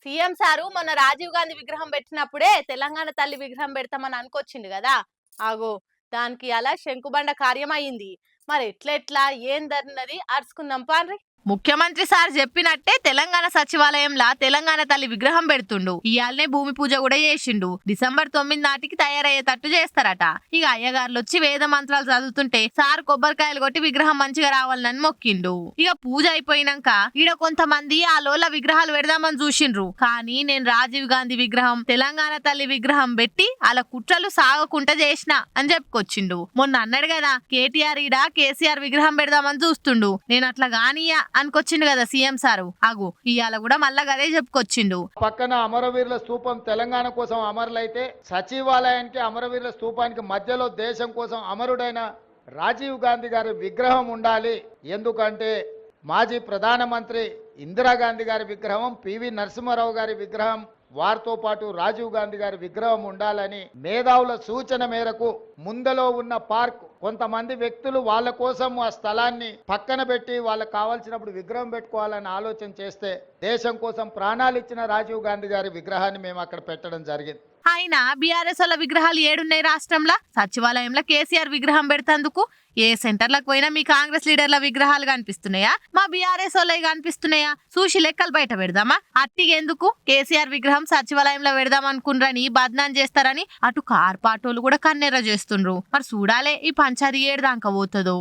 CM sir మొన్న రాజీవ్ గాంధీ విగ్రహం పెట్టినప్పుడే తెలంగాణ తల్లి విగ్రహం పెడతామని అనుకొచ్చిండు కదా. ఆగో దానికి అలా శంకుబండ కార్యం అయింది. మరి ఎట్లెట్లా ఏందన్నది అరుచుకుందాం పాన్రి. ముఖ్యమంత్రి సార్ చెప్పినట్టే తెలంగాణ సచివాలయంలా తెలంగాణ తల్లి విగ్రహం పెడుతుండు. ఇయాలనే భూమి పూజ కూడా చేసిండు. డిసెంబర్ 9 నాటికి తయారయ్యేటట్టు చేస్తారట. ఇక అయ్యగారులు వచ్చి వేద మంత్రాలు చదువుతుంటే సార్ కొబ్బరికాయలు కొట్టి విగ్రహం మంచిగా రావాలని మొక్కిండు. ఇక పూజ అయిపోయినాక ఈడ కొంతమంది ఆ లోల విగ్రహాలు పెడదామని చూసిండ్రు. కానీ నేను రాజీవ్ గాంధీ విగ్రహం తెలంగాణ తల్లి విగ్రహం పెట్టి అలా కుట్రలు సాగకుండా చేసిన అని చెప్పుకొచ్చిండు. మొన్న అన్నాడు కదా కేటీఆర్ ఈడ కేసీఆర్ విగ్రహం పెడదామని చూస్తుండు. నేను అట్లా గానియా అనుకొచ్చిండు కదా సీఎం సారు. ఆగు ఇవాళ కూడా మళ్ళా అదే చెప్పుకొచ్చిండు. పక్కన అమరవీరుల స్తూపం తెలంగాణ కోసం అమరులైతే సచివాలయానికి అమరవీరుల స్తూపానికి మధ్యలో దేశం కోసం అమరుడైన రాజీవ్ గాంధీ గారి విగ్రహం ఉండాలి. ఎందుకంటే మాజీ ప్రధానమంత్రి ఇందిరాగాంధీ గారి విగ్రహం, పివి నరసింహారావు గారి విగ్రహం, వారితో పాటు రాజీవ్ గాంధీ గారి విగ్రహం ఉండాలని మేధావుల సూచన మేరకు ముందలో ఉన్న పార్క్ కొంతమంది వ్యక్తులు వాళ్ళ కోసం ఆ స్థలాన్ని పక్కన పెట్టి వాళ్ళకి కావాల్సినప్పుడు విగ్రహం పెట్టుకోవాలని ఆలోచన చేస్తే దేశం కోసం ప్రాణాలు ఇచ్చిన రాజీవ్ గాంధీ గారి విగ్రహాన్ని మేము అక్కడ పెట్టడం జరిగింది. ఆయన బీఆర్ఎస్ వాళ్ళ విగ్రహాలు ఏడున్నాయి రాష్ట్రంలో. సచివాలయంలో కేసీఆర్ విగ్రహం పెడతందుకు ఏ సెంటర్లకు పోయినా మీ కాంగ్రెస్ లీడర్ల విగ్రహాలు కనిపిస్తున్నాయా, మా బీఆర్ఎస్ వాళ్ళవి కనిపిస్తున్నాయా? చూసి లెక్కలు బయట పెడదామా? అట్టిగెందుకు కేసీఆర్ విగ్రహం సచివాలయంలో పెడదాం అనుకున్నారని బద్నాం చేస్తారని అటు కార్పాటోలు కూడా కన్నెర్ర చేస్తుండ్రు. మరి చూడాలే ఈ పంచాది ఏడు దాకా పోతుందో.